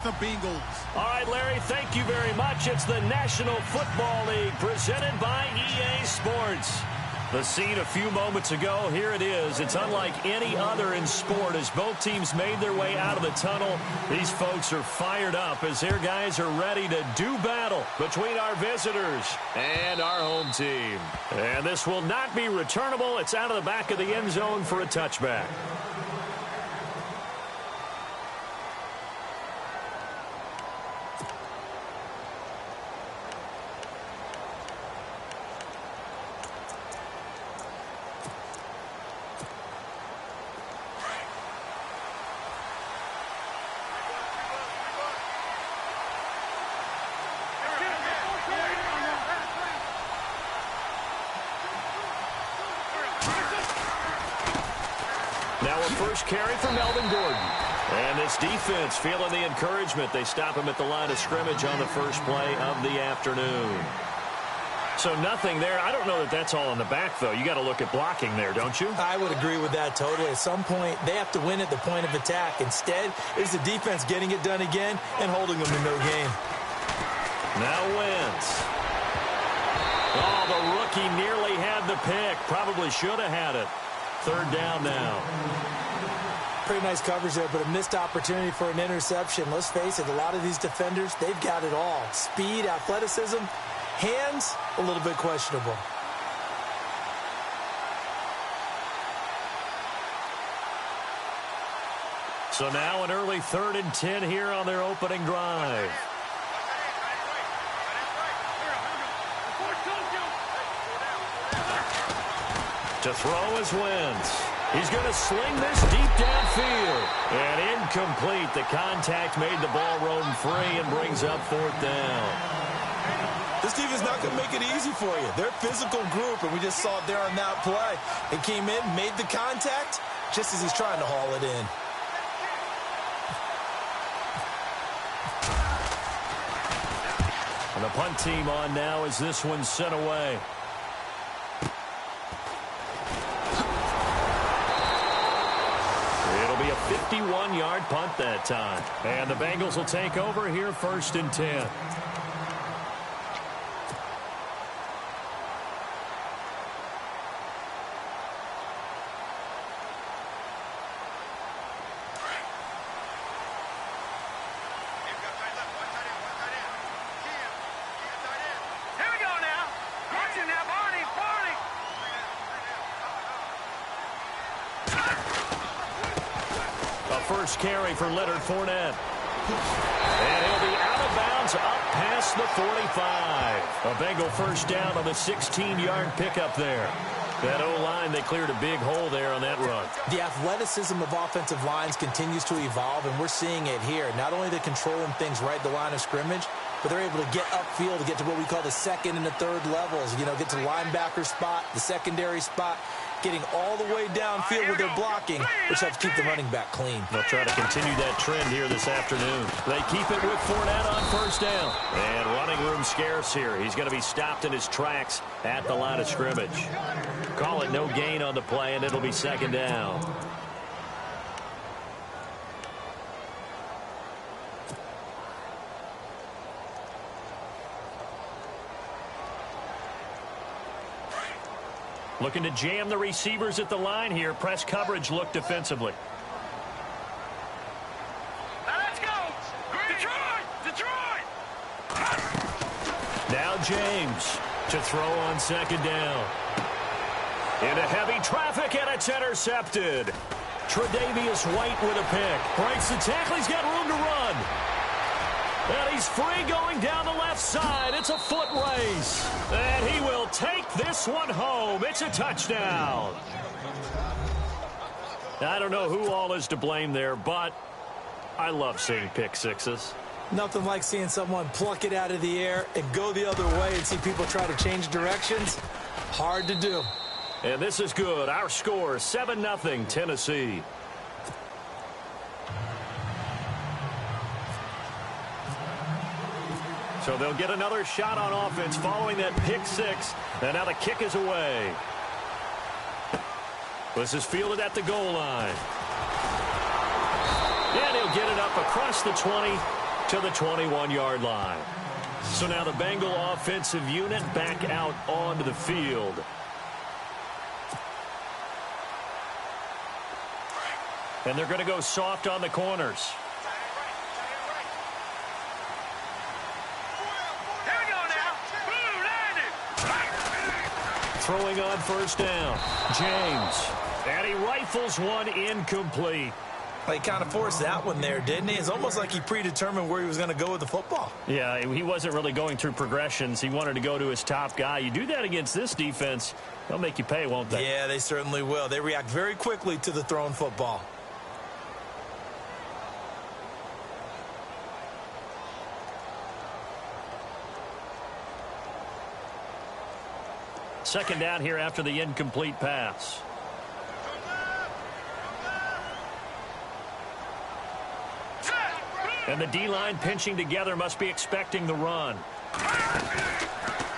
the Bengals. All right, Larry, thank you very much. It's the National Football League presented by EA Sports. The scene a few moments ago, here it is. It's unlike any other in sport as both teams made their way out of the tunnel. These folks are fired up as their guys are ready to do battle between our visitors and our home team. And this will not be returnable. It's out of the back of the end zone for a touchback. Now a first carry for Melvin Gordon. And this defense feeling the encouragement. They stop him at the line of scrimmage on the first play of the afternoon. So nothing there. I don't know that that's all in the back, though. You got to look at blocking there, don't you? I would agree with that totally. At some point, they have to win at the point of attack. Instead, it's the defense getting it done again and holding them to no gain. Now Wentz. Oh, the rookie nearly had the pick. Probably should have had it. Third down now. Pretty nice coverage there, but a missed opportunity for an interception. Let's face it, a lot of these defenders, they've got it all. Speed, athleticism, hands, a little bit questionable. So now an early 3rd and 10 here on their opening drive. To throw is Wentz. He's going to sling this deep downfield. And incomplete. The contact made the ball roam free and brings up 4th down. This defense is not going to make it easy for you. They're a physical group, and we just saw it there on that play. They came in, made the contact, just as he's trying to haul it in. And the punt team on now as this one's sent away. It'll be a 51-yard punt that time. And the Bengals will take over here 1st and 10. First carry for Leonard Fournette. And he'll be out of bounds up past the 45. A Bengal first down on the 16-yard pickup there. That O-line, they cleared a big hole there on that run. The athleticism of offensive lines continues to evolve, and we're seeing it here. Not only are they controlling things right at the line of scrimmage, but they're able to get upfield to get to what we call the 2nd and the 3rd levels. You know, get to the linebacker spot, the secondary spot, getting all the way downfield with their blocking, which helps keep the running back clean. They'll try to continue that trend here this afternoon. They keep it with Fournette on first down. And running room scarce here. He's going to be stopped in his tracks at the line of scrimmage. Call it no gain on the play, and it'll be 2nd down. Looking to jam the receivers at the line here. Press coverage look defensively. Let's go! Detroit! Now James to throw on 2nd down. Into heavy traffic, and it's intercepted. Tre'Davious White with a pick. Breaks the tackle. He's got room to run. And he's free going down the left side. It's a foot race. And he will take this one home. It's a touchdown. I don't know who all is to blame there, but I love seeing pick sixes. Nothing like seeing someone pluck it out of the air and go the other way and see people try to change directions. Hard to do. And this is good. Our score, 7-0 Tennessee. So they'll get another shot on offense following that pick six. And now the kick is away. This is fielded at the goal line. And he'll get it up across the 20 to the 21-yard line. So now the Bengal offensive unit back out onto the field. And they're going to go soft on the corners. Throwing on first down, James. And he rifles one incomplete. He kind of forced that one there, didn't he? It's almost like he predetermined where he was going to go with the football. Yeah, he wasn't really going through progressions. He wanted to go to his top guy. You do that against this defense, they'll make you pay, won't they? Yeah, they certainly will. They react very quickly to the thrown football. Second down here after the incomplete pass. And the D-line pinching together, must be expecting the run.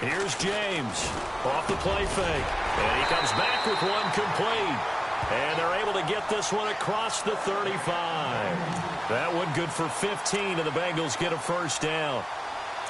Here's James off the play fake. And he comes back with one complete. And they're able to get this one across the 35. That one good for 15, and the Bengals get a first down.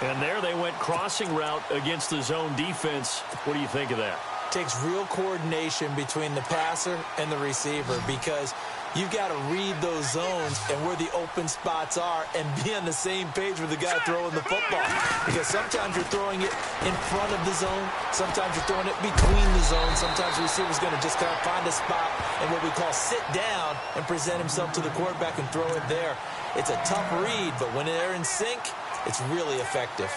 And there they went crossing route against the zone defense. What do you think of that? Takes real coordination between the passer and the receiver, because you've got to read those zones and where the open spots are and be on the same page with the guy throwing the football. Because sometimes you're throwing it in front of the zone. Sometimes you're throwing it between the zones. Sometimes the receiver's going to just kind of find a spot and what we call sit down and present himself to the quarterback and throw it there. It's a tough read, but when they're in sync, it's really effective.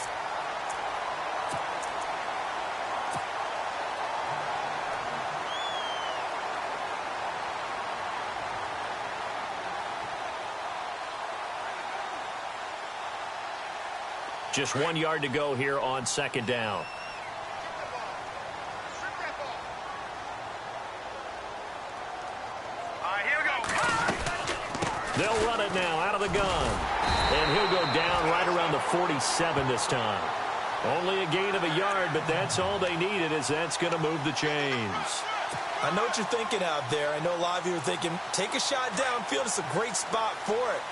Just 1 yard to go here on second down. Here we go. They'll run it now out of the gun. And he'll go down right around the 47 this time. Only a gain of a yard, but that's all they needed, as that's going to move the chains. I know what you're thinking out there. I know a lot of you are thinking, take a shot downfield. It's a great spot for it.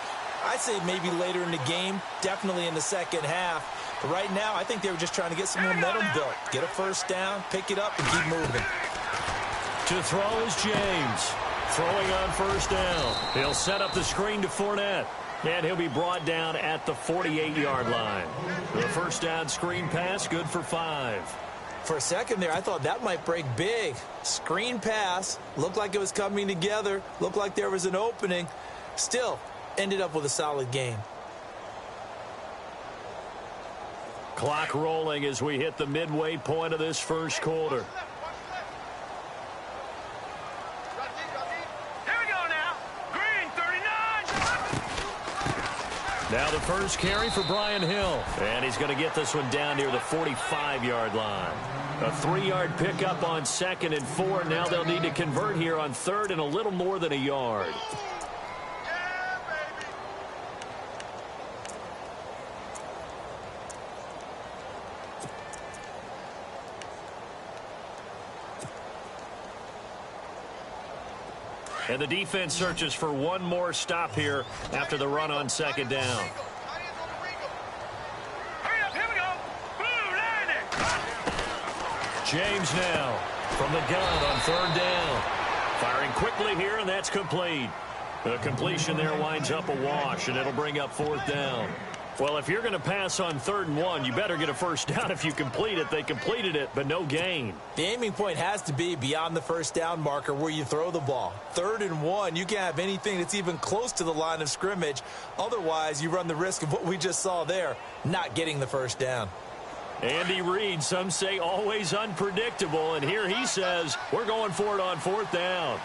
I'd say maybe later in the game, definitely in the second half. But right now, I think they were just trying to get some momentum built. Get a first down, pick it up, and keep moving. To throw is James. Throwing on first down. He'll set up the screen to Fournette. And he'll be brought down at the 48-yard line. The first down screen pass, good for 5. For a second there, I thought that might break big. Screen pass, looked like it was coming together, looked like there was an opening. Still, ended up with a solid game. Clock rolling as we hit the midway point of this first quarter. Now the first carry for Brian Hill. And he's going to get this one down near the 45-yard line. A 3-yard pickup on 2nd and 4. Now they'll need to convert here on 3rd and a little more than a yard. And the defense searches for one more stop here after the run on 2nd down. Hurry up, here we go. Blue, landing. James now from the gun on 3rd down. Firing quickly here, and that's complete. The completion there winds up a wash, and it'll bring up 4th down. Well, if you're going to pass on 3rd and 1, you better get a first down if you complete it. They completed it, but no gain. The aiming point has to be beyond the first down marker where you throw the ball. 3rd and 1, you can't have anything that's even close to the line of scrimmage. Otherwise, you run the risk of what we just saw there, not getting the first down. Andy Reid, some say always unpredictable, and here he says we're going for it on 4th down.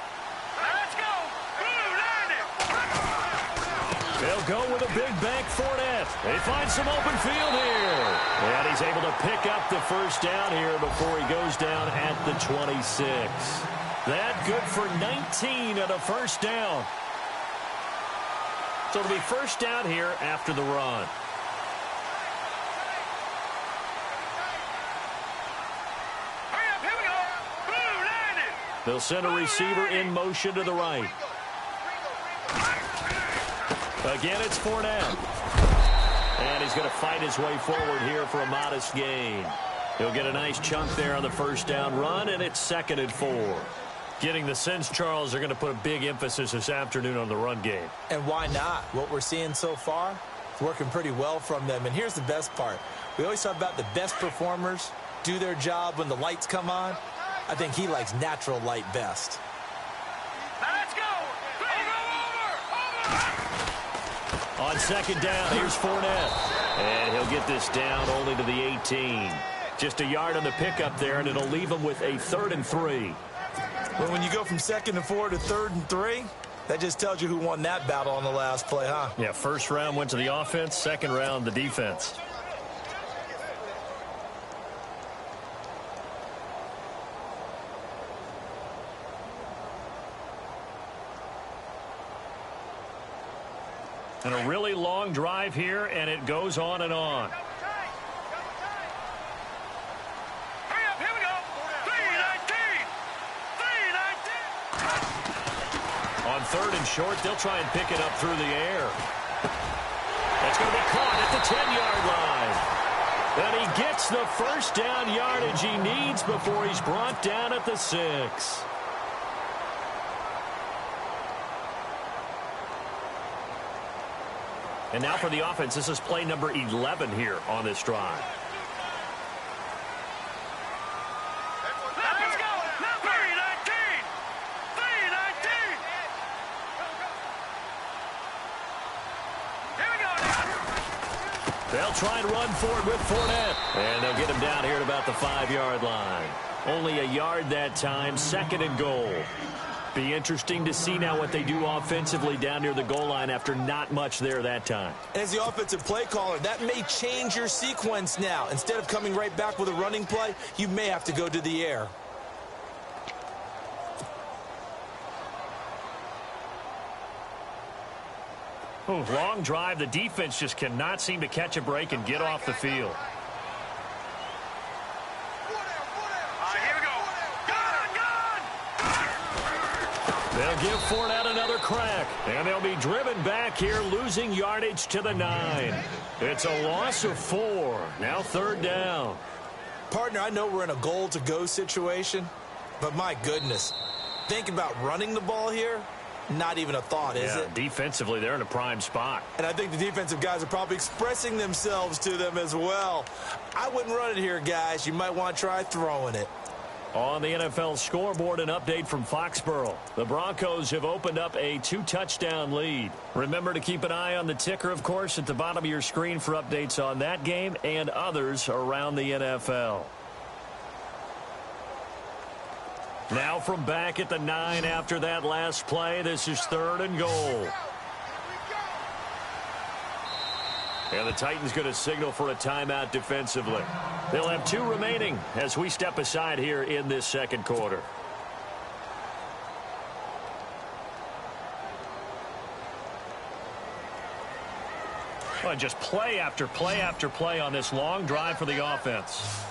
Let's go. Blue, landing. They'll go with a big bank Fournette. They find some open field here. And he's able to pick up the first down here before he goes down at the 26. That good for 19 at a first down. So it'll be first down here after the run. Hurry up, here we go. Blue, landing. They'll send a receiver in motion to the right. Again, it's Fournette. he's going to fight his way forward here for a modest gain. He'll get a nice chunk there on the first down run, and it's 2nd and 4. Getting the sense, Charles, they're going to put a big emphasis this afternoon on the run game. And why not? What we're seeing so far, it's working pretty well from them. And here's the best part. We always talk about the best performers do their job when the lights come on. I think he likes natural light best. Now let's go. Over. On 2nd down, here's Fournette. And he'll get this down only to the 18. Just a yard on the pickup there, and it'll leave him with a 3rd and 3. Well, when you go from 2nd and 4 to 3rd and 3, that just tells you who won that battle on the last play, huh? Yeah, first round went to the offense, second round the defense. And a really long drive here, and it goes on and on. On 3rd and short, they'll try and pick it up through the air. That's going to be caught at the 10-yard line. And he gets the first down yardage he needs before he's brought down at the 6. And now for the offense, this is play number 11 here on this drive. They'll try and run forward with Fournette. And they'll get him down here at about the 5-yard line. Only a yard that time, 2nd and goal. Be interesting to see now what they do offensively down near the goal line after not much there that time. As the offensive play caller, that may change your sequence now. Instead of coming right back with a running play, you may have to go to the air. Ooh, long drive. The defense just cannot seem to catch a break and get off the field. Here we go. Gun! They'll give Fournette another crack, and they'll be driven back here, losing yardage to the 9. It's a loss of 4. Now 3rd down. Partner, I know we're in a goal-to-go situation, but my goodness, think about running the ball here. Not even a thought, is it? Defensively, they're in a prime spot. And I think the defensive guys are probably expressing themselves to them as well. I wouldn't run it here, guys. You might want to try throwing it. On the NFL scoreboard, an update from Foxborough. The Broncos have opened up a 2-touchdown lead. Remember to keep an eye on the ticker, of course, at the bottom of your screen for updates on that game and others around the NFL. Now from back at the 9 after that last play, this is 3rd and goal. And the Titans going to signal for a timeout defensively. They'll have 2 remaining as we step aside here in this 2nd quarter. Well, just play after play after play on this long drive for the offense.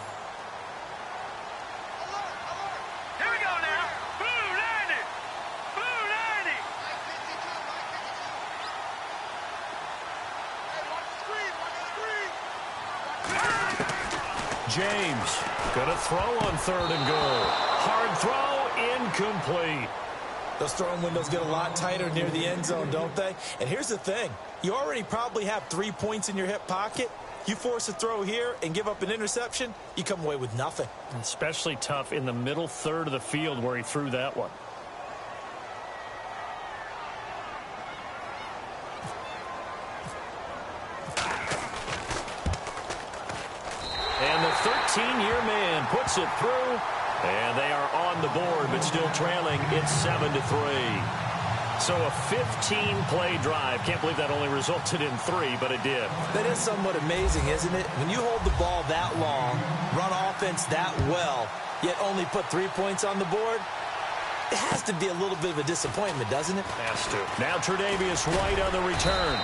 James going to throw on 3rd and goal. Hard throw, incomplete. Those throwing windows get a lot tighter near the end zone, don't they? And here's the thing. You already probably have 3 points in your hip pocket. You force a throw here and give up an interception, you come away with nothing. Especially tough in the middle 3rd of the field where he threw that one. And the 13-year man puts it through, and they are on the board, but still trailing. It's 7-3. So a 15-play drive. Can't believe that only resulted in 3, but it did. That is somewhat amazing, isn't it? When you hold the ball that long, run offense that well, yet only put 3 points on the board, it has to be a little bit of a disappointment, doesn't it? Has to. Now Tre'Davious White on the return.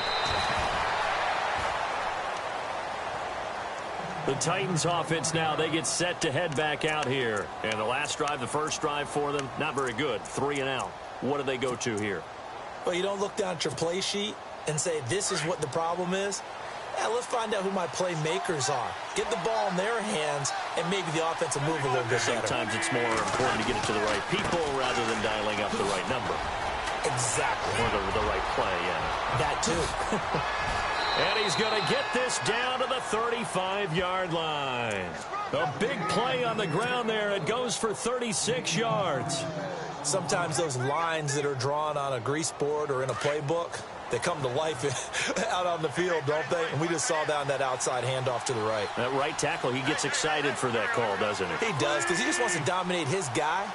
The Titans offense now, they get set to head back out here. And the last drive, the first drive for them, not very good. 3 and out. What do they go to here? Well, you don't look down at your play sheet and say this is what the problem is. Yeah, let's find out who my playmakers are. Get the ball in their hands, and maybe the offense will move a little bit better. Sometimes it's more important to get it to the right people rather than dialing up the right number. Exactly. Or the right play, yeah. That too. And he's going to get this down to the 35-yard line. A big play on the ground there. It goes for 36 yards. Sometimes those lines that are drawn on a grease board or in a playbook, they come to life out on the field, don't they? And we just saw down that outside handoff to the right. That right tackle, he gets excited for that call, doesn't he? He does, because he just wants to dominate his guy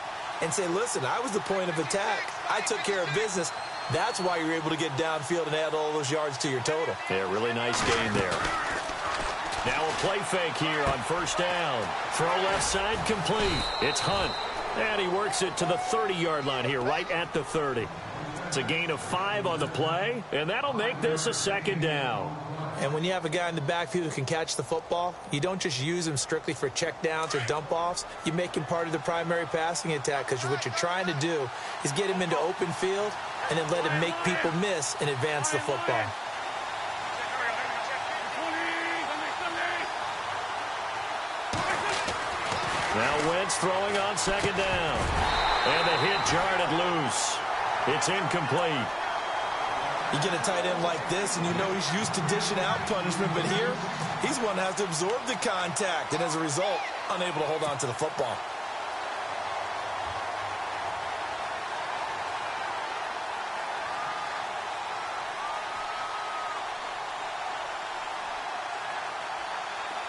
and say, listen, I was the point of attack. I took care of business. That's why you're able to get downfield and add all those yards to your total. Yeah, really nice gain there. Now a play fake here on first down. Throw left side complete. It's Hunt. And he works it to the 30-yard line here, right at the 30. It's a gain of 5 on the play, and that'll make this a second down. And when you have a guy in the backfield who can catch the football, you don't just use him strictly for check downs or dump offs. You make him part of the primary passing attack, because what you're trying to do is get him into open field and then let him make people miss and advance the football. Now Wentz throwing on second down. And the hit jarred it loose. It's incomplete. You get a tight end like this, and you know he's used to dishing out punishment, but here, he's one that has to absorb the contact, and as a result, unable to hold on to the football.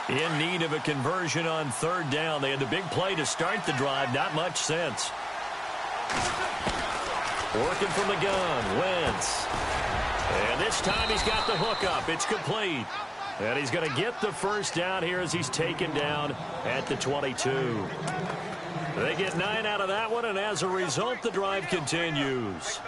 In need of a conversion on third down. They had the big play to start the drive. Not much sense. Working from the gun, Wentz. And this time he's got the hook up. It's complete. And he's going to get the first down here as he's taken down at the 22. They get 9 out of that one, and as a result, the drive continues.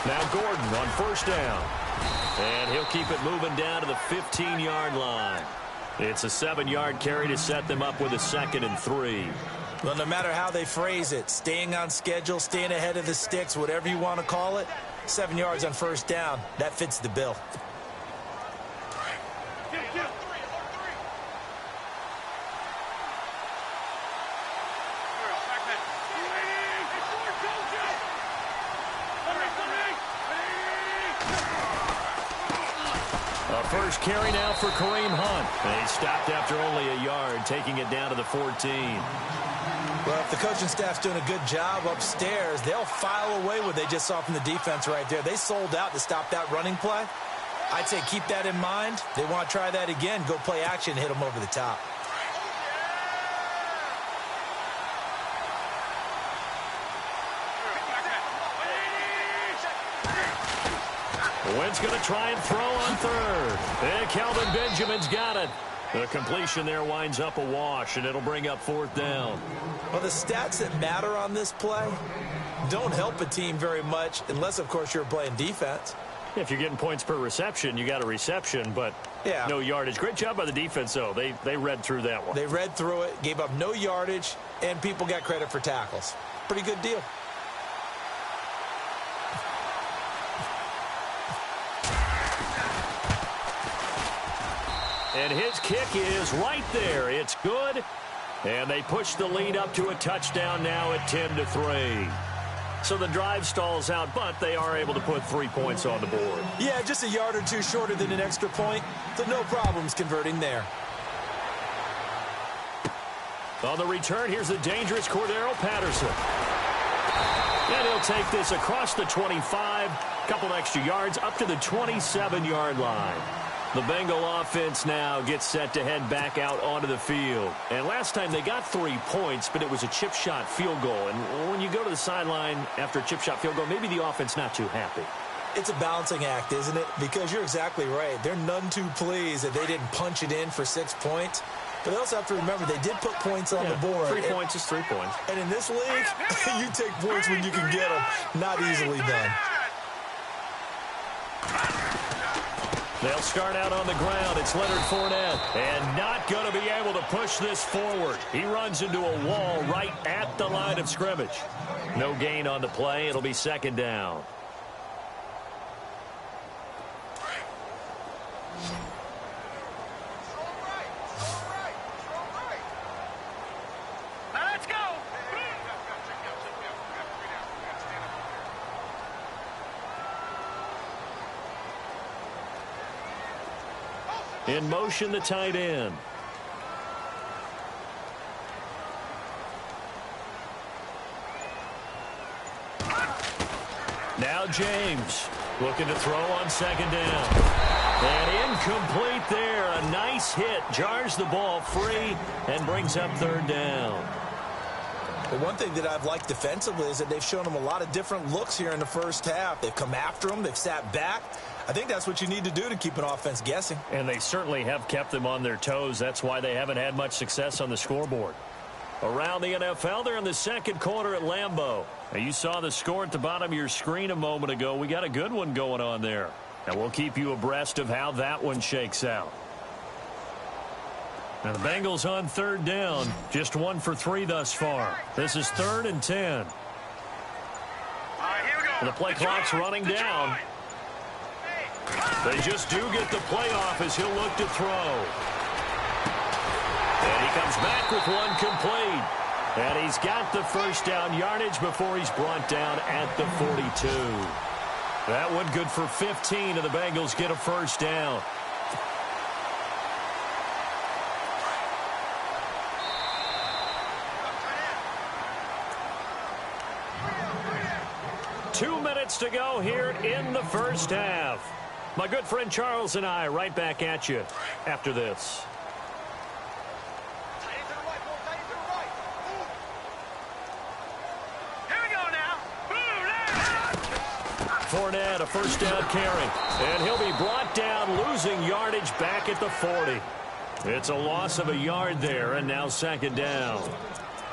Now Gordon on first down. And he'll keep it moving down to the 15-yard line. It's a 7-yard carry to set them up with a 2nd and 3. Well, no matter how they phrase it, staying on schedule, staying ahead of the sticks, whatever you want to call it, 7 yards on first down, that fits the bill. First carry now for Kareem Hunt. And he stopped after only a yard, taking it down to the 14. Well, if the coaching staff's doing a good job upstairs, they'll file away what they just saw from the defense right there. They sold out to stop that running play. I'd say keep that in mind. They want to try that again. Go play action and hit them over the top. Wentz going to try and throw on third. And Calvin Benjamin's got it. The completion there winds up a wash, and it'll bring up 4th down. Well, the stats that matter on this play don't help a team very much unless, of course, you're playing defense. If you're getting points per reception, you got a reception, but no yardage. Great job by the defense, though. They read through that one. They read through it, gave up no yardage, and people got credit for tackles. Pretty good deal. And his kick is right there. It's good. And they push the lead up to a touchdown now at 10-3. So the drive stalls out, but they are able to put 3 points on the board. Yeah, just a yard or two shorter than an extra point. So no problems converting there. On the return, here's the dangerous Cordero Patterson. And he'll take this across the 25, couple extra yards, up to the 27-yard line. The Bengal offense now gets set to head back out onto the field. And last time they got 3 points, but it was a chip shot field goal. And when you go to the sideline after a chip shot field goal, maybe the offense not too happy. It's a balancing act, isn't it? Because you're exactly right. They're none too pleased that they didn't punch it in for 6 points. But they also have to remember they did put points on the board. 3 points is 3 points. And in this league, you take points when you can get them. Not easily done. They'll start out on the ground. It's Leonard Fournette. And not going to be able to push this forward. He runs into a wall right at the line of scrimmage. No gain on the play. It'll be second down. Let's go. In motion, the tight end. Now James looking to throw on second down. And incomplete there. A nice hit. Jars the ball free and brings up third down. But one thing that I've liked defensively is that they've shown him a lot of different looks here in the first half. They've come after him. They've sat back. I think that's what you need to do to keep an offense guessing. And they certainly have kept them on their toes. That's why they haven't had much success on the scoreboard. Around the NFL, they're in the second quarter at Lambeau. Now, you saw the score at the bottom of your screen a moment ago. We got a good one going on there. And we'll keep you abreast of how that one shakes out. Now, the Bengals on third down. Just 1 for 3 thus far. This is 3rd and 10. Here we go. The play clock's running down. They just do get the play off as he'll look to throw. And he comes back with one complete. And he's got the first down yardage before he's brought down at the 42. That one good for 15, and the Bengals get a first down. Two minutes to go here in the first half. My good friend Charles and I right back at you after this. Here we go now. Fournette, a first down carry. And he'll be brought down, losing yardage back at the 40. It's a loss of a yard there, and now second down.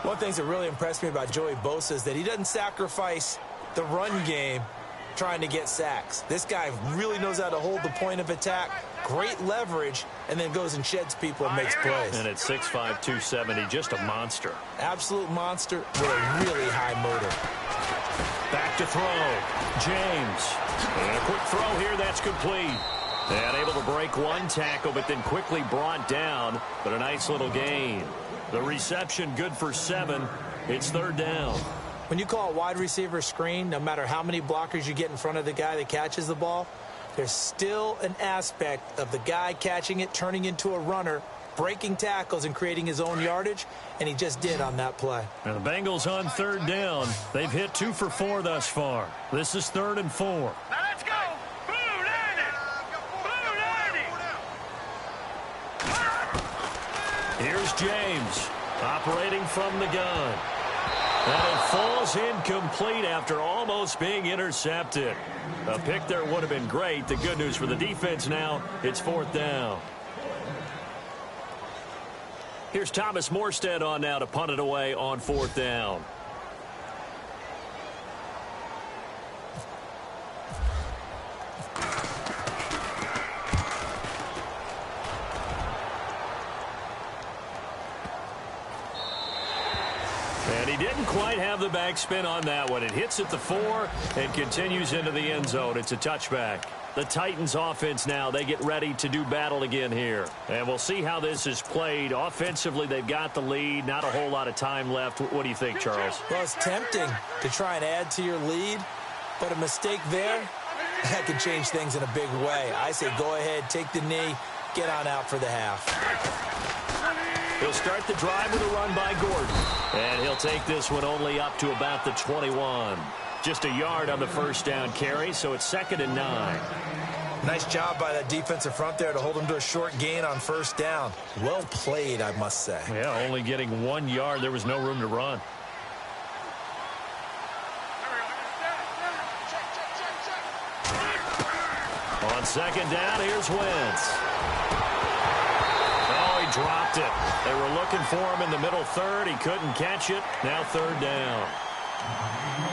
One thing that really impressed me about Joey Bosa is that he doesn't sacrifice the run game trying to get sacks. This guy really knows how to hold the point of attack, great leverage, and then goes and sheds people and makes plays. And at 6'5", 270, just a monster. Absolute monster with a really high motor. Back to throw. James. And a quick throw here, that's complete. And able to break one tackle, but then quickly brought down. But a nice little gain. The reception good for 7. It's third down. When you call a wide receiver screen, no matter how many blockers you get in front of the guy that catches the ball, there's still an aspect of the guy catching it, turning into a runner, breaking tackles and creating his own yardage, and he just did on that play. And the Bengals on third down. They've hit 2 for 4 thus far. This is 3rd and 4. Now let's go. Boo, Landy. Boo, Landy. Here's James operating from the gun. And it falls incomplete after almost being intercepted. A pick there would have been great. The good news for the defense now, it's 4th down. Here's Thomas Morstead on now to punt it away on 4th down. And he didn't quite have the backspin on that one. It hits at the 4 and continues into the end zone. It's a touchback. The Titans offense now, they get ready to do battle again here. And we'll see how this is played. Offensively, they've got the lead. Not a whole lot of time left. What do you think, Charles? Well, it's tempting to try and add to your lead, but a mistake there, that could change things in a big way. I say go ahead, take the knee, get on out for the half. He'll start the drive with a run by Gordon. And he'll take this one only up to about the 21. Just a yard on the first down carry, so it's 2nd and 9. Nice job by that defensive front there to hold him to a short gain on first down. Well played, I must say. Yeah, only getting 1 yard. There was no room to run. On second down, here's Wentz. Oh, he dropped it. They were looking for him in the middle third. He couldn't catch it. Now 3rd down.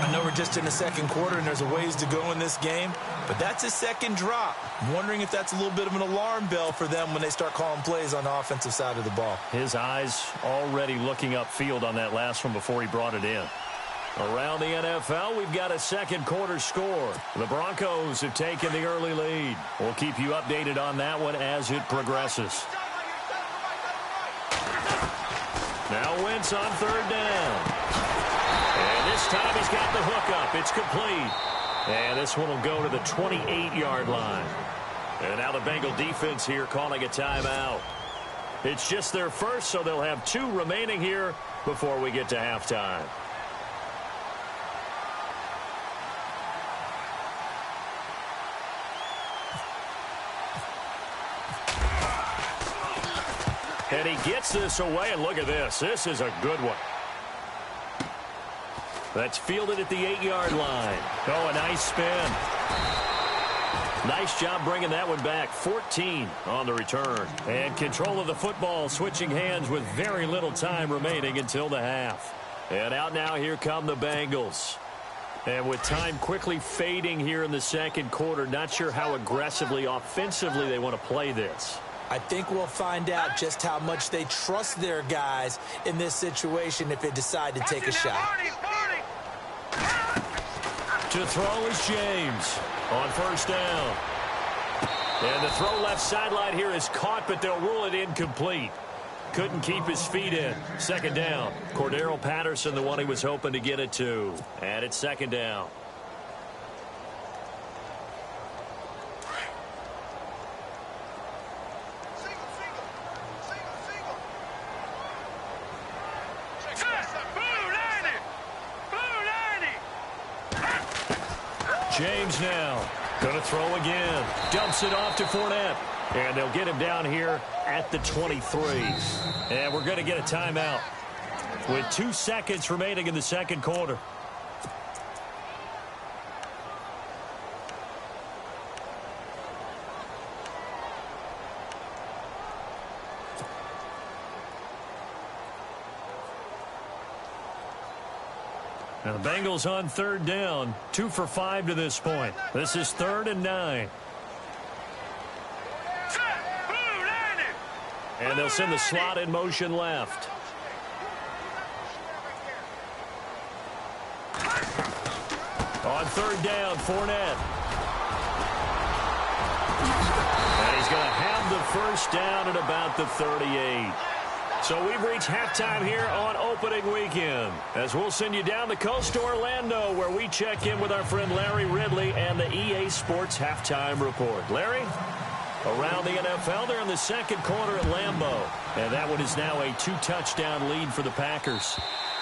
I know we're just in the second quarter and there's a ways to go in this game, but that's his second drop. I'm wondering if that's a little bit of an alarm bell for them when they start calling plays on the offensive side of the ball. His eyes already looking upfield on that last one before he brought it in. Around the NFL, we've got a second quarter score. The Broncos have taken the early lead. We'll keep you updated on that one as it progresses. Now Wentz on third down. And this time he's got the hook up. It's complete. And this one will go to the 28-yard line. And now the Bengal defense here calling a timeout. It's just their first, so they'll have 2 remaining here before we get to halftime. And he gets this away, and look at this. This is a good one. That's fielded at the 8-yard line. Oh, a nice spin. Nice job bringing that one back. 14 on the return. And control of the football, switching hands with very little time remaining until the half. And out now, here come the Bengals. And with time quickly fading here in the second quarter, not sure how aggressively, offensively they want to play this. I think we'll find out just how much they trust their guys in this situation if they decide to take a shot. To throw is James on first down. And the throw left sideline here is caught, but they'll rule it incomplete. Couldn't keep his feet in. Second down. Cordero Patterson, the one he was hoping to get it to. And it's second down. James now going to throw again. Dumps it off to Fournette. And they'll get him down here at the 23. And we're going to get a timeout with 2 seconds remaining in the second quarter. Now the Bengals on third down, 2 for 5 to this point. This is 3rd and 9. And they'll send the slot in motion left. On third down, Fournette. And he's going to have the first down at about the 38. So we've reached halftime here on opening weekend, as we'll send you down the coast to Orlando, where we check in with our friend Larry Ridley and the EA Sports Halftime Report. Larry, around the NFL, they're in the second quarter at Lambeau, and that one is now a 2-touchdown lead for the Packers.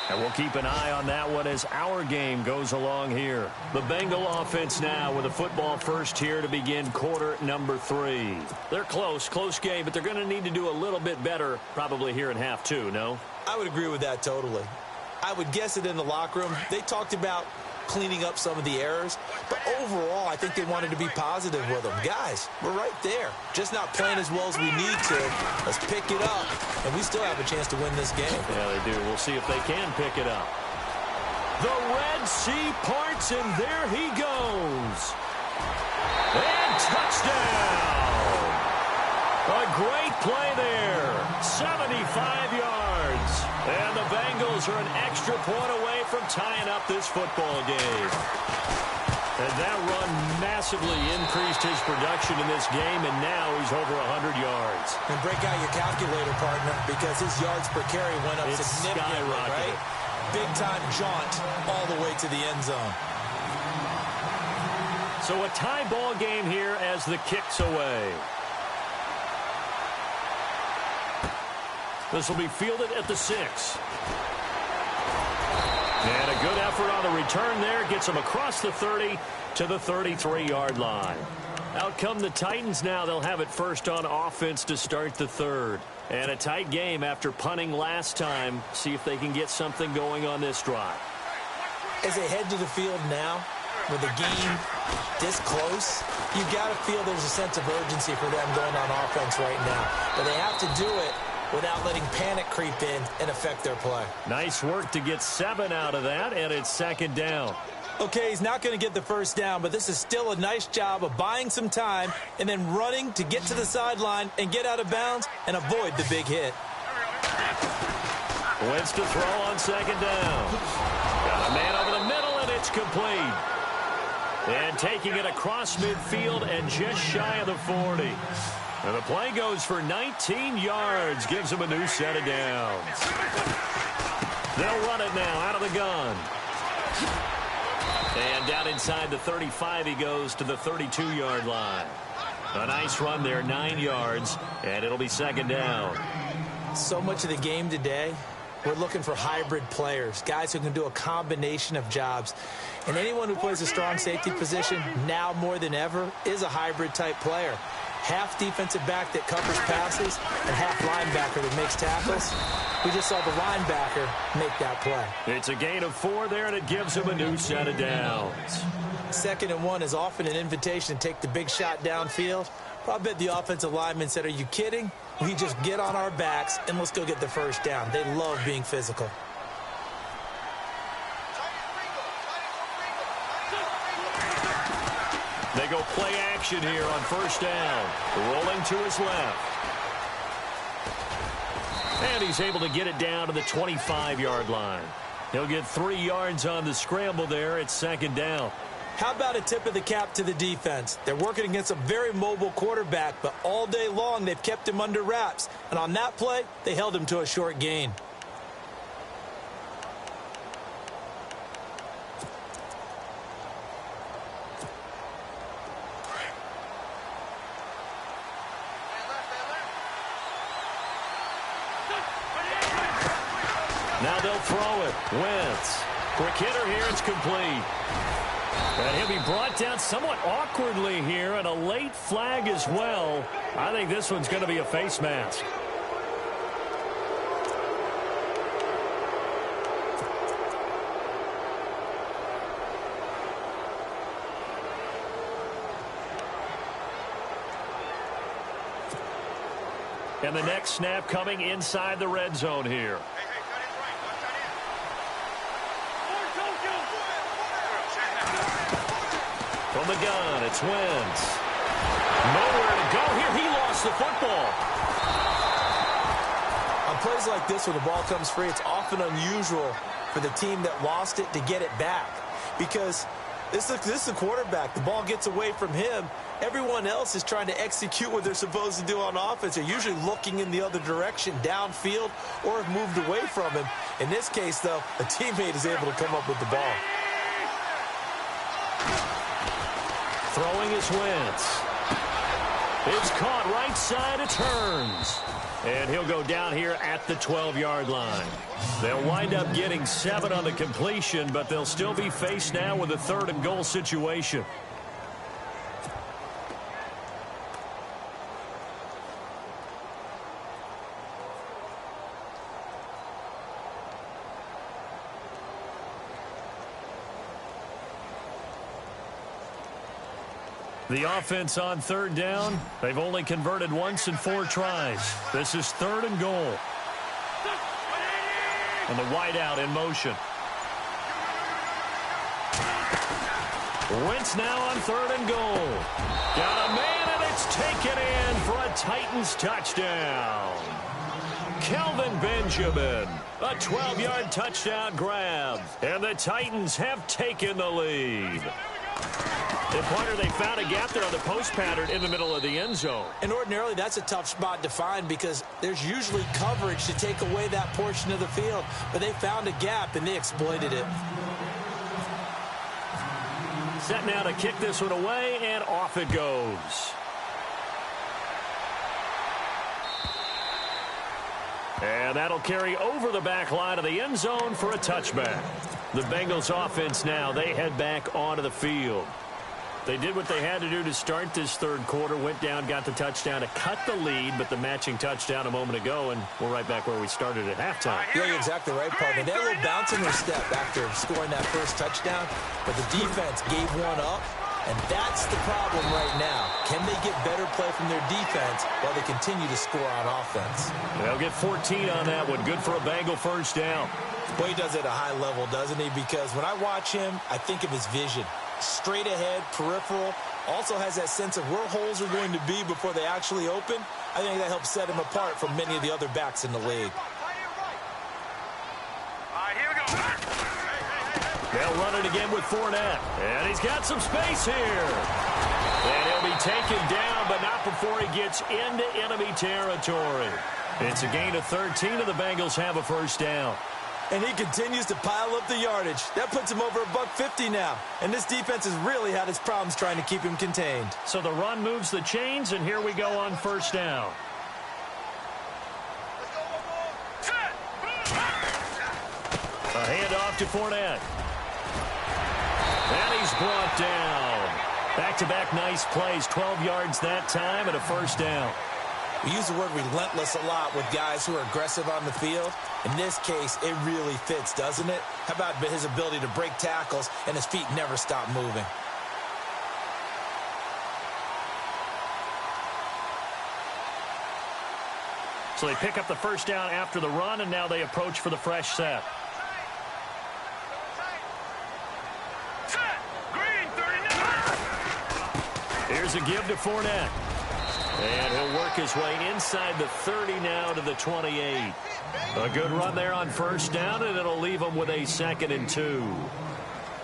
And we'll keep an eye on that one as our game goes along here. The Bengal offense now with a football first here to begin quarter number 3. They're close game, but they're going to need to do a little bit better probably here in half 2, no? I would agree with that totally. I would guess it in the locker room. They talked about cleaning up some of the errors, but overall I think they wanted to be positive with them. Guys, we're right there, just not playing as well as we need to. Let's pick it up, and we still have a chance to win this game. Yeah, they do. We'll see if they can pick it up. The Red Sea parts, and there he goes. And touchdown! A great play there. 75 yards. And the Bengals are an extra point away from tying up this football game. And that run massively increased his production in this game, and now he's over 100 yards. And break out your calculator, partner, because his yards per carry went up significantly, right? Big-time jaunt all the way to the end zone. So a tie ball game here as the kick's away. This will be fielded at the 6. And a good effort on the return there. Gets him across the 30 to the 33-yard line. Out come the Titans now. They'll have it first on offense to start the 3rd. And a tight game after punting last time. See if they can get something going on this drive. As they head to the field now, with the game this close, you've got to feel there's a sense of urgency for them going on offense right now. But they have to do it without letting panic creep in and affect their play. Nice work to get 7 out of that, and it's second down. Okay, he's not going to get the first down, but this is still a nice job of buying some time and then running to get to the sideline and get out of bounds and avoid the big hit. Wentz to throw on second down. Got a man over the middle, and it's complete. And taking it across midfield and just shy of the 40. And the play goes for 19 yards, gives him a new set of downs. They'll run it now out of the gun. And down inside the 35, he goes to the 32-yard line. A nice run there, 9 yards, and it'll be second down. So much of the game today, we're looking for hybrid players, guys who can do a combination of jobs. And anyone who plays a strong safety position, now more than ever, is a hybrid-type player. Half defensive back that covers passes and half linebacker that makes tackles. We just saw the linebacker make that play. It's a gain of 4 there, and it gives him a new set of downs. 2nd and 1 is often an invitation to take the big shot downfield. I bet the offensive lineman said, "Are you kidding? We just get on our backs and let's go get the first down." They love being physical. They go play action here on first down. Rolling to his left. And he's able to get it down to the 25-yard line. He'll get 3 yards on the scramble there. It's second down. How about a tip of the cap to the defense? They're working against a very mobile quarterback, but all day long they've kept him under wraps. And on that play, they held him to a short gain. Now they'll throw it. Wentz. Quick hitter here. It's complete. And he'll be brought down somewhat awkwardly here, and a late flag as well. I think this one's going to be a face mask. And the next snap coming inside the red zone here. From the gun, it's Wentz. Nowhere to go here. He lost the football. On plays like this where the ball comes free, it's often unusual for the team that lost it to get it back. Because this is a quarterback. The ball gets away from him. Everyone else is trying to execute what they're supposed to do on offense. They're usually looking in the other direction, downfield, or have moved away from him. In this case, though, a teammate is able to come up with the ball. Throwing is Wentz. It's caught right side. It turns. And he'll go down here at the 12-yard line. They'll wind up getting 7 on the completion, but they'll still be faced now with a 3rd and goal situation. The offense on 3rd down, they've only converted once in 4 tries. This is 3rd and goal. And the wideout in motion. Wentz now on 3rd and goal. Got a man, and it's taken in for a Titans touchdown. Kelvin Benjamin, a 12-yard touchdown grab. And the Titans have taken the lead. The punter, they found a gap there on the post pattern in the middle of the end zone. And ordinarily, that's a tough spot to find because there's usually coverage to take away that portion of the field. But they found a gap, and they exploited it. Set now to kick this one away, and off it goes. And that'll carry over the back line of the end zone for a touchback. The Bengals offense now, they head back onto the field. They did what they had to do to start this 3rd quarter, went down, got the touchdown to cut the lead, but the matching touchdown a moment ago, and we're right back where we started at halftime. Yeah, you're exactly right, partner. They had a little bounce in their step after scoring that first touchdown, but the defense gave one up, And that's the problem right now. Can they get better play from their defense while they continue to score on offense? They'll get 14 on that one. Good for a Bengal first down. Well, he does it at a high level, doesn't he? Because when I watch him, I think of his vision. Straight ahead, peripheral, also has that sense of where holes are going to be before they actually open. I think that helps set him apart from many of the other backs in the league. They'll run it again with Fournette. And he's got some space here. And he'll be taken down, but not before he gets into enemy territory. It's a gain of 13, and the Bengals have a first down. And he continues to pile up the yardage. That puts him over $150 now. And this defense has really had its problems trying to keep him contained. So the run moves the chains, and here we go on first down. A handoff to Fournette. And he's brought down. Back-to-back nice plays, 12 yards that time, and a first down. We use the word relentless a lot with guys who are aggressive on the field. In this case, it really fits, doesn't it? How about his ability to break tackles and his feet never stop moving? So they pick up the first down after the run, and now they approach for the fresh set. Here's a give to Fournette. And he'll work his way inside the 30 now to the 28. A good run there on first down, and it'll leave them with a 2nd and 2.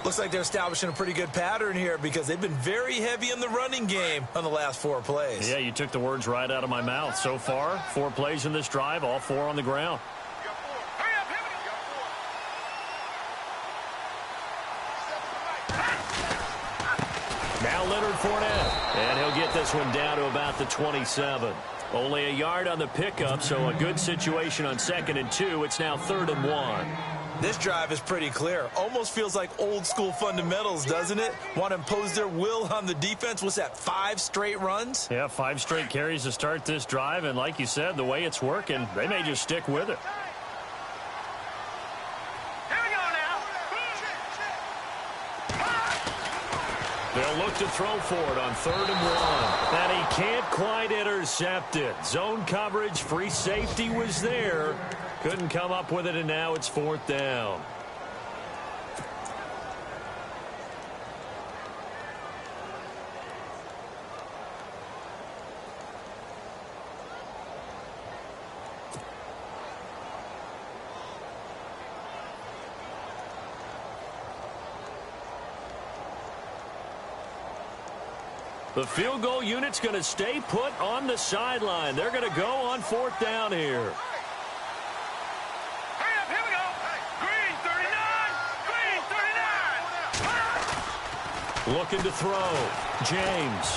Looks like they're establishing a pretty good pattern here because they've been very heavy in the running game on the last 4 plays. Yeah, you took the words right out of my mouth. So far, 4 plays in this drive, all 4 on the ground. Now Leonard Fournette, and he'll get this one down to about the 27. Only a yard on the pickup, so a good situation on 2nd and 2. It's now 3rd and 1. This drive is pretty clear. Almost feels like old school fundamentals, doesn't it? Want to impose their will on the defense. What's that, 5 straight runs? Yeah, 5 straight carries to start this drive, and like you said, the way it's working, they may just stick with it. They'll look to throw for it on 3rd and 1. And he can't quite intercept it. Zone coverage, free safety was there. Couldn't come up with it, and now it's 4th down. The field goal unit's going to stay put on the sideline. They're going to go on 4th down here. Hurry up, here we go. Green 39. Green 39. Looking to throw. James.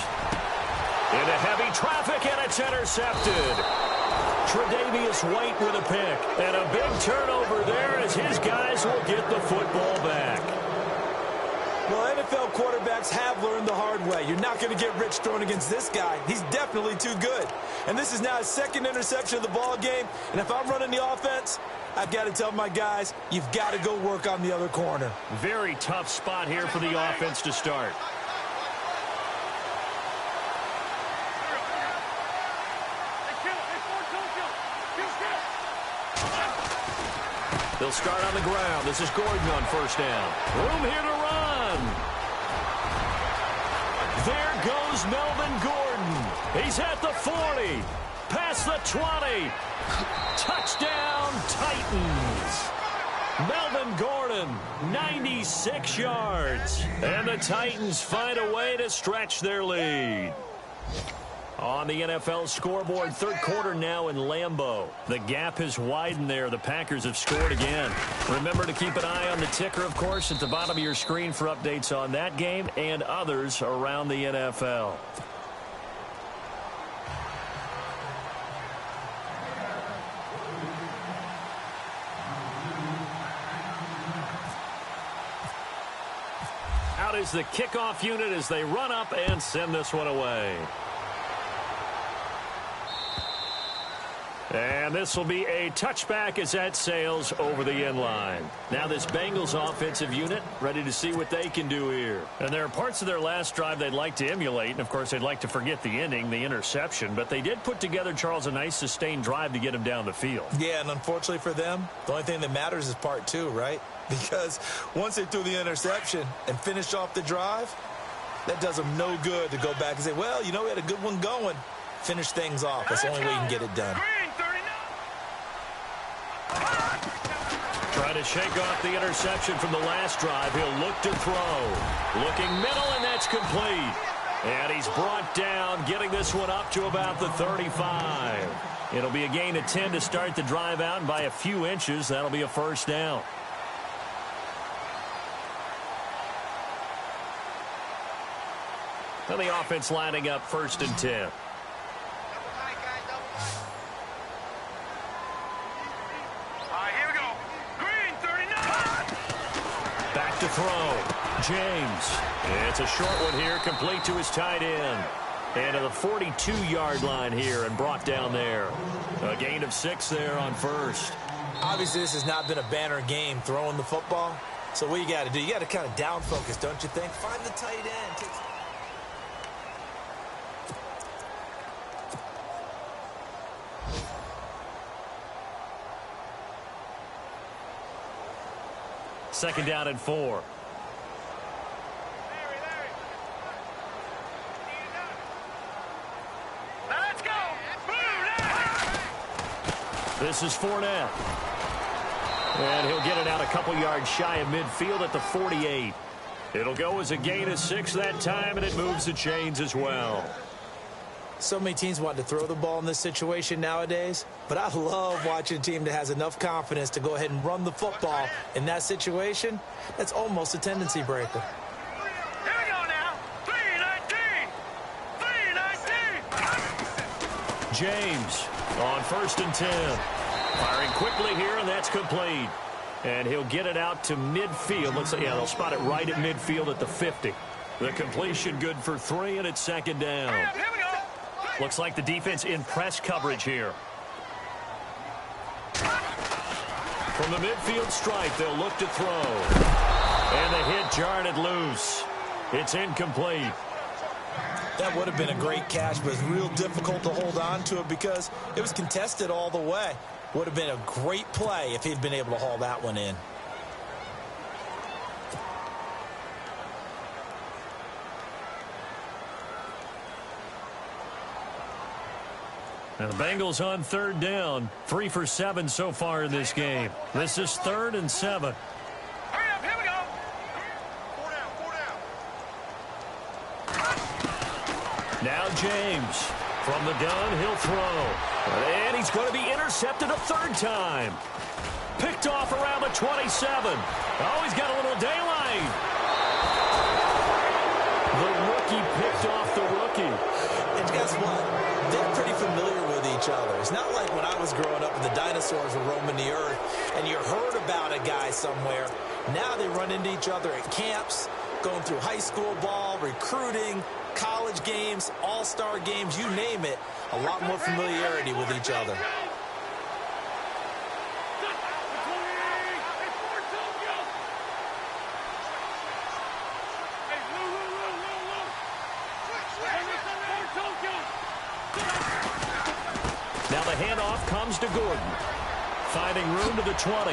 Into heavy traffic, and it's intercepted. Tre'Davious White with a pick. And a big turnover there as his guys will get the football back. Well, NFL quarterbacks have learned the hard way. You're not going to get rich throwing against this guy. He's definitely too good. And this is now his 2nd interception of the ball game. And if I'm running the offense, I've got to tell my guys, you've got to go work on the other corner. Very tough spot here for the offense to start. They'll start on the ground. This is Gordon on first down. Room here to run. There goes Melvin Gordon. He's at the 40. Past the 20. Touchdown, Titans. Melvin Gordon, 96 yards. And the Titans find a way to stretch their lead. On the NFL scoreboard, 3rd quarter now in Lambeau. The gap has widened there. The Packers have scored again. Remember to keep an eye on the ticker, of course, at the bottom of your screen for updates on that game and others around the NFL. Out is the kickoff unit as they run up and send this one away. And this will be a touchback as that sails over the end line. Now this Bengals offensive unit ready to see what they can do here. And there are parts of their last drive they'd like to emulate. And, of course, they'd like to forget the ending, the interception. But they did put together, Charles, a nice sustained drive to get him down the field. Yeah, and unfortunately for them, the only thing that matters is part two, right? Because once they threw the interception and finished off the drive, that does them no good to go back and say, well, you know, we had a good one going. Finish things off. That's the only way you can get it done. Trying to shake off the interception from the last drive. He'll look to throw. Looking middle, and that's complete. And he's brought down, getting this one up to about the 35. It'll be a gain of 10 to start the drive out, and by a few inches, that'll be a first down. And the offense lining up 1st and 10. Back to throw. James. It's a short one here, complete to his tight end. And to the 42-yard line here and brought down there. A gain of 6 there on first. Obviously, this has not been a banner game throwing the football. So what you got to do, you got to kind of down focus, don't you think? Find the tight end. Second down and 4. Let's go. This is Fournette. And he'll get it out a couple yards shy of midfield at the 48. It'll go as a gain of 6 that time, and it moves the chains as well. So many teams want to throw the ball in this situation nowadays, but I love watching a team that has enough confidence to go ahead and run the football in that situation. That's almost a tendency breaker. Here we go now. 3-19. 3-19. James on 1st and 10. Firing quickly here, and that's complete. And he'll get it out to midfield. Looks like, yeah, they'll spot it right at midfield at the 50. The completion good for 3, and it's second down. Here we go. Looks like the defense in press coverage here. From the midfield stripe, they'll look to throw. And the hit jarred it loose. It's incomplete. That would have been a great catch, but it's real difficult to hold on to it because it was contested all the way. Would have been a great play if he'd been able to haul that one in. And the Bengals on 3rd down. 3 for 7 so far in this game. This is 3rd and 7. Hurry up. Here we go. 4 down. Now James. From the gun, he'll throw. And he's going to be intercepted a 3rd time. Picked off around the 27. Oh, he's got a little daylight. The rookie picked off the rookie. And guess what? They're pretty familiar with each other. It's not like when I was growing up and the dinosaurs were roaming the earth and you heard about a guy somewhere. Now they run into each other at camps, going through high school ball, recruiting, college games, all-star games, you name it. A lot more familiarity with each other. Now the handoff comes to Gordon. Finding room to the 20.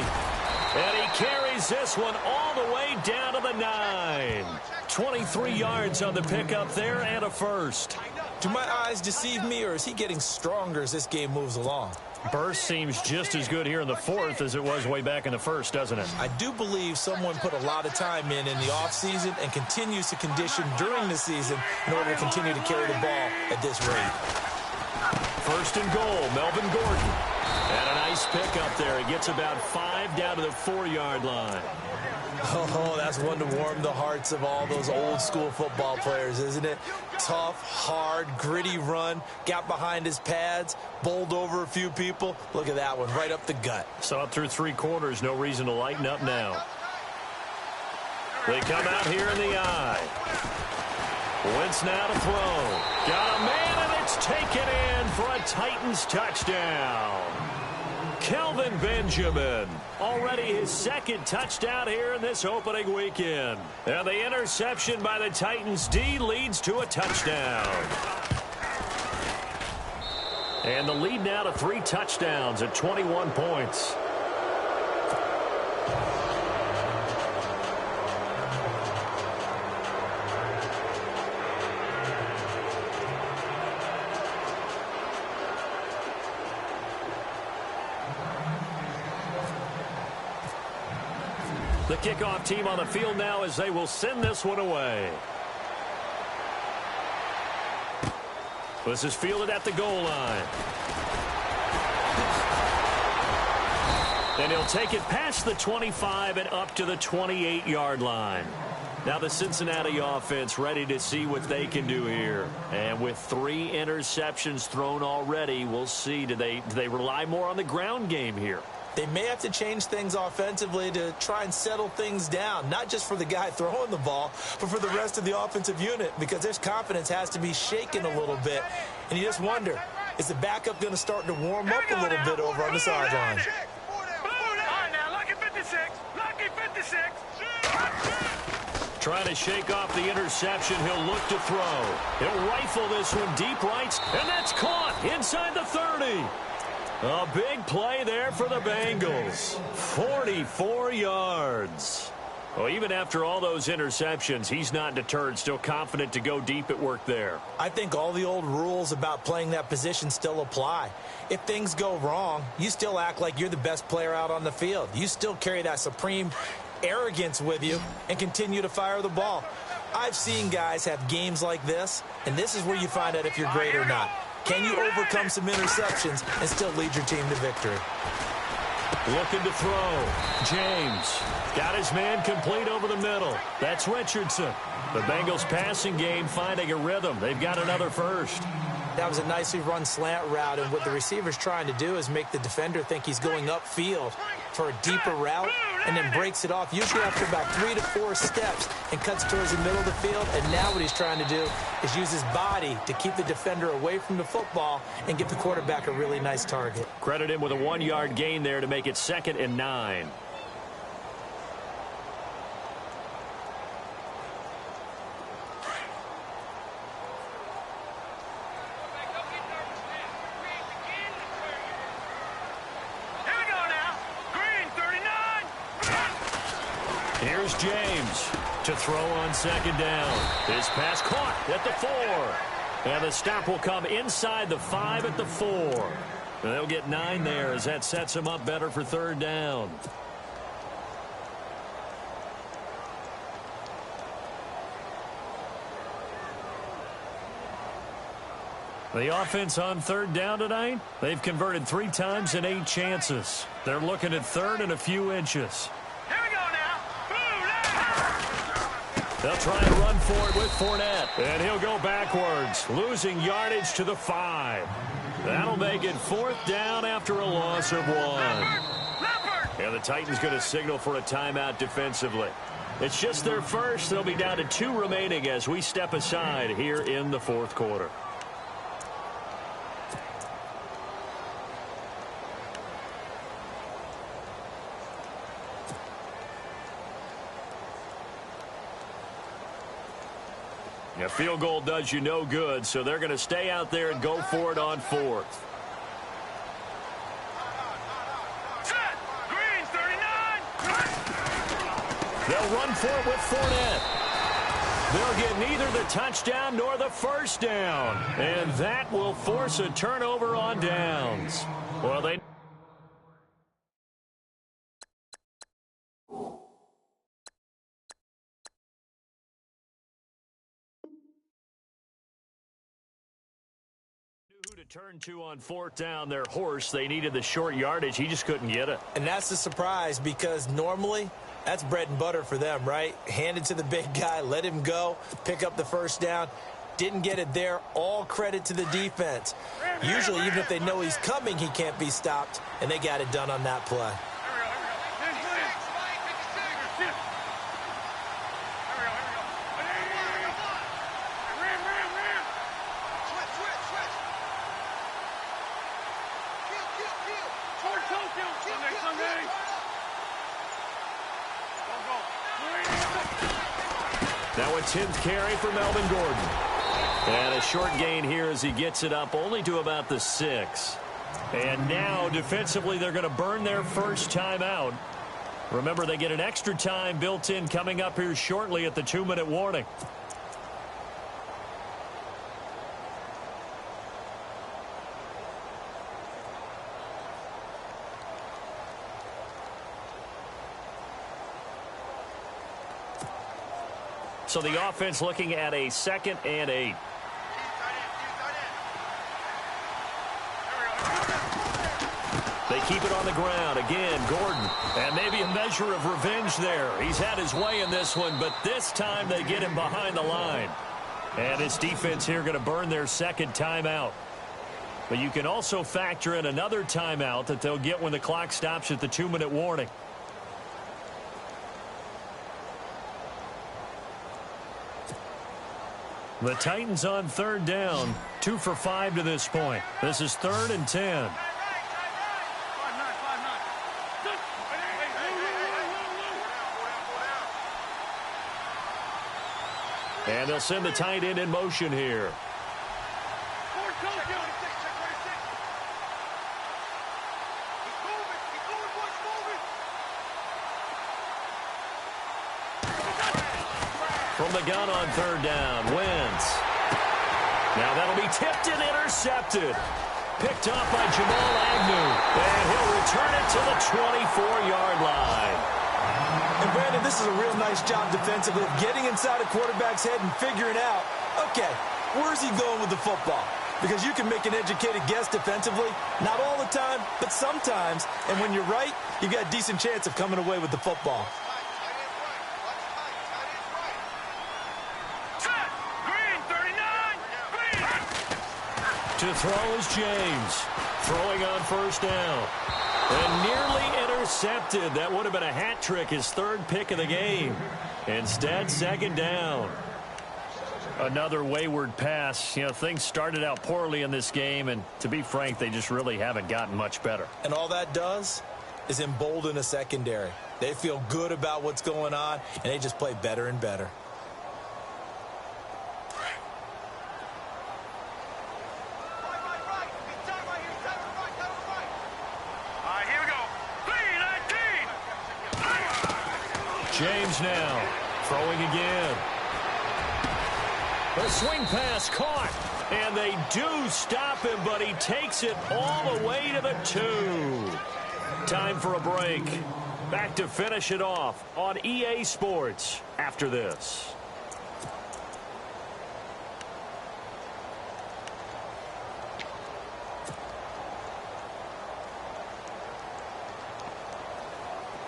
And he carries this one all the way down to the 9. 23 yards on the pickup there and a first. Do my eyes deceive me, or is he getting stronger as this game moves along? Burst seems just as good here in the 4th as it was way back in the 1st, doesn't it? I do believe someone put a lot of time in the offseason and continues to condition during the season in order to continue to carry the ball at this rate. 1st and goal, Melvin Gordon. And a nice pick up there. He gets about 5 down to the 4-yard line. Oh, that's one to warm the hearts of all those old-school football players, isn't it? Tough, hard, gritty run, got behind his pads, bowled over a few people. Look at that one, right up the gut. So up through 3 quarters, no reason to lighten up now. They come out here in the eye. Wentz now to throw. Got a man, and it's It's taken in for a Titans touchdown. Kelvin Benjamin, already his second touchdown here in this opening weekend. And the interception by the Titans D leads to a touchdown. And the lead now to 3 touchdowns at 21 points. The kickoff team on the field now as they will send this one away. This is fielded at the goal line. And he'll take it past the 25 and up to the 28-yard line. Now the Cincinnati offense ready to see what they can do here. And with 3 interceptions thrown already, we'll see. Do they rely more on the ground game here? They may have to change things offensively to try and settle things down, not just for the guy throwing the ball, but for the rest of the offensive unit, because their confidence has to be shaken a little bit. And you just wonder, is the backup going to start to warm up a little bit over on the sideline? Trying to shake off the interception. He'll look to throw. He'll rifle this one deep right, and that's caught inside the 30. A big play there for the Bengals. 44 yards. Well, even after all those interceptions, he's not deterred, still confident to go deep at work there. I think all the old rules about playing that position still apply. If things go wrong, you still act like you're the best player out on the field. You still carry that supreme arrogance with you and continue to fire the ball. I've seen guys have games like this, and this is where you find out if you're great or not. Can you overcome some interceptions and still lead your team to victory? Looking to throw. James got his man complete over the middle. That's Richardson. The Bengals passing game finding a rhythm. They've got another first. That was a nicely run slant route, and what the receiver's trying to do is make the defender think he's going upfield for a deeper route and then breaks it off, usually after about 3 to 4 steps, and cuts towards the middle of the field. And now what he's trying to do is use his body to keep the defender away from the football and give the quarterback a really nice target. Credit him with a 1-yard gain there to make it 2nd and 9. Here's James to throw on 2nd down. His pass caught at the 4. And the stop will come inside the 5 at the 4. They'll get 9 there as that sets him up better for 3rd down. The offense on 3rd down tonight, they've converted 3 times in 8 chances. They're looking at 3rd and a few inches. They'll try and run for it with Fournette. And he'll go backwards, losing yardage to the 5. That'll make it 4th down after a loss of 1. And the Titans going to signal for a timeout defensively. It's just their first. They'll be down to 2 remaining as we step aside here in the 4th quarter. A field goal does you no good, so they're going to stay out there and go for it on 4th. Set. Green, 39. They'll run for it with Fournette. They'll get neither the touchdown nor the 1st down, and that will force a turnover on downs. Well, they... turn to on 4th down. Their horse, they needed the short yardage. He just couldn't get it. And that's the surprise, because normally that's bread and butter for them, right? Hand it to the big guy, let him go, pick up the 1st down. Didn't get it there. All credit to the defense. Usually, even if they know he's coming, he can't be stopped, and they got it done on that play. Now a 10th carry for Melvin Gordon. And a short gain here as he gets it up only to about the 6. And now defensively they're going to burn their first timeout. Remember, they get an extra time built in coming up here shortly at the 2-minute warning. So the offense looking at a 2nd and 8. They keep it on the ground. Again, Gordon. And maybe a measure of revenge there. He's had his way in this one, but this time they get him behind the line. And his defense here going to burn their 2nd timeout. But you can also factor in another timeout that they'll get when the clock stops at the 2-minute warning. The Titans on 3rd down. 2 for 5 to this point. This is 3rd and 10. And they'll send the tight end in motion here. From the gun on 3rd down, Wentz. Now that'll be tipped and intercepted. Picked off by Jamal Agnew. And he'll return it to the 24-yard line. And Brandon, this is a real nice job defensively of getting inside a quarterback's head and figuring out, okay, where's he going with the football? Because you can make an educated guess defensively, not all the time, but sometimes. And when you're right, you've got a decent chance of coming away with the football. To throw is James. Throwing on 1st down. And nearly intercepted. That would have been a hat trick, his 3rd pick of the game. Instead, 2nd down. Another wayward pass. You know, things started out poorly in this game, and to be frank, they just really haven't gotten much better. And all that does is embolden a secondary. They feel good about what's going on, and they just play better and better. James now throwing again. The swing pass caught. And they do stop him, but he takes it all the way to the 2. Time for a break. Back to finish it off on EA Sports after this.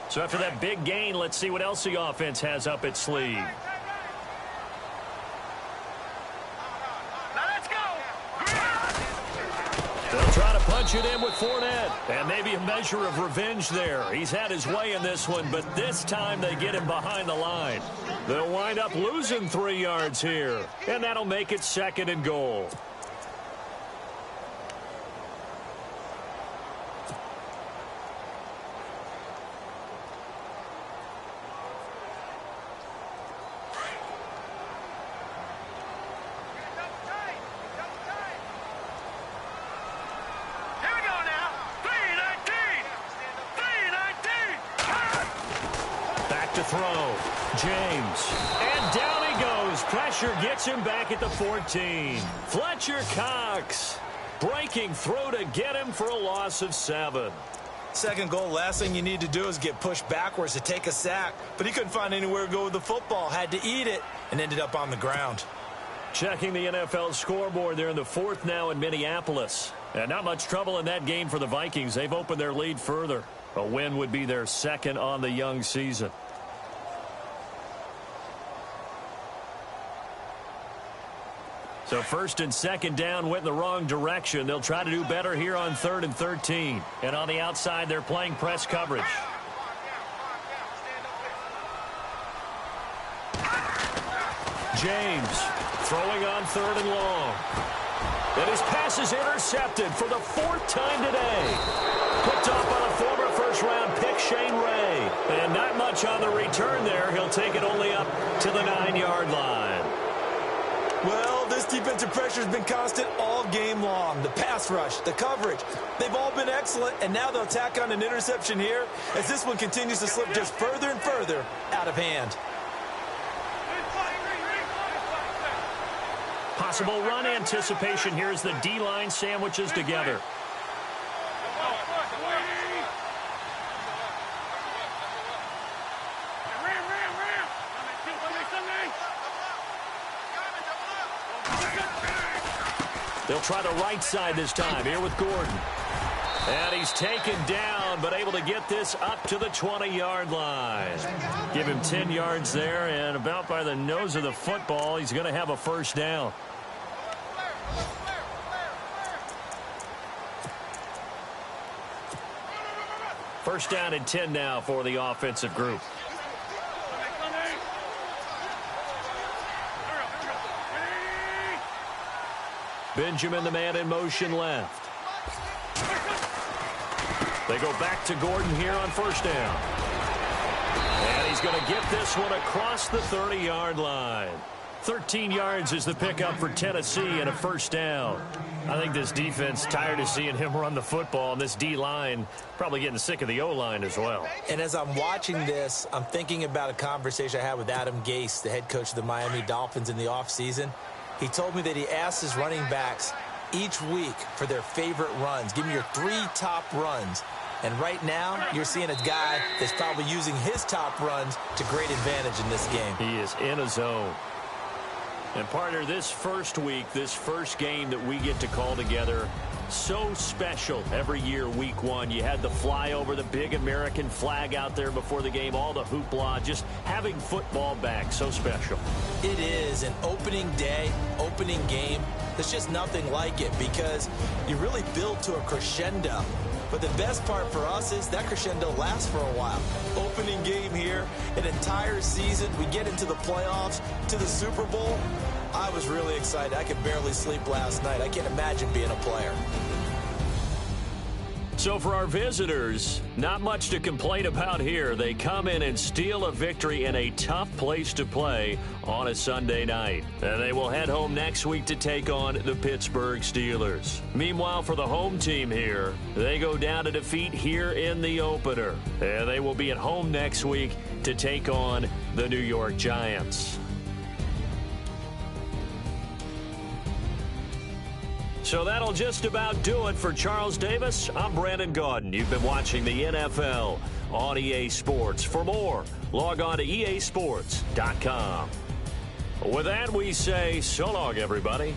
So after that big gain, let's see what else the offense has up its sleeve. They'll try to punch it in with Fournette. And maybe a measure of revenge there. He's had his way in this one, but this time they get him behind the line. They'll wind up losing 3 yards here. And that'll make it 2nd and goal. To throw. James. And down he goes. Pressure gets him back at the 14. Fletcher Cox breaking through to get him for a loss of 7. 2nd goal, last thing you need to do is get pushed backwards to take a sack. But he couldn't find anywhere to go with the football. Had to eat it and ended up on the ground. Checking the NFL scoreboard. They're in the 4th now in Minneapolis. And not much trouble in that game for the Vikings. They've opened their lead further. A win would be their 2nd on the young season. So 1st and 2nd down went in the wrong direction. They'll try to do better here on 3rd and 13. And on the outside, they're playing press coverage. James throwing on 3rd and long. And his pass is intercepted for the 4th time today. Picked off by the former first-round pick, Shane Ray. And not much much on the return there. He'll take it only up to the 9-yard line. Well, this defensive pressure has been constant all game long. The pass rush, the coverage, they've all been excellent, and now they'll tack on an interception here as this one continues to slip just further and further out of hand. Possible run anticipation here as the D-line sandwiches together. They'll try the right side this time here with Gordon. And he's taken down, but able to get this up to the 20-yard line. Give him 10 yards there, and about by the nose of the football, he's going to have a first down. First down and 10 now for the offensive group. Benjamin, the man in motion left. They go back to Gordon here on first down. And he's going to get this one across the 30-yard line. 13 yards is the pickup for Tennessee and a first down. I think this defense tired of seeing him run the football, and this D-line probably getting sick of the O-line as well. And as I'm watching this, I'm thinking about a conversation I had with Adam Gase, the head coach of the Miami Dolphins in the offseason. He told me that he asked his running backs each week for their favorite runs. Give me your 3 top runs. And right now, you're seeing a guy that's probably using his top runs to great advantage in this game. He is in a zone. And partner, this first week, this first game that we get to call together, so special every year, week 1. You had the flyover, the big American flag out there before the game, all the hoopla, just having football back, so special. It is an opening day, opening game. There's just nothing like it because you really build to a crescendo. But the best part for us is that crescendo lasts for a while. Opening game here, an entire season. We get into the playoffs, to the Super Bowl. I was really excited. I could barely sleep last night. I can't imagine being a player. So for our visitors, not much to complain about here. They come in and steal a victory in a tough place to play on a Sunday night. And they will head home next week to take on the Pittsburgh Steelers. Meanwhile, for the home team here, they go down to defeat here in the opener. And they will be at home next week to take on the New York Giants. So that'll just about do it for Charles Davis. I'm Brandon Gaudin. You've been watching the NFL on EA Sports. For more, log on to easports.com. With that, we say so long, everybody.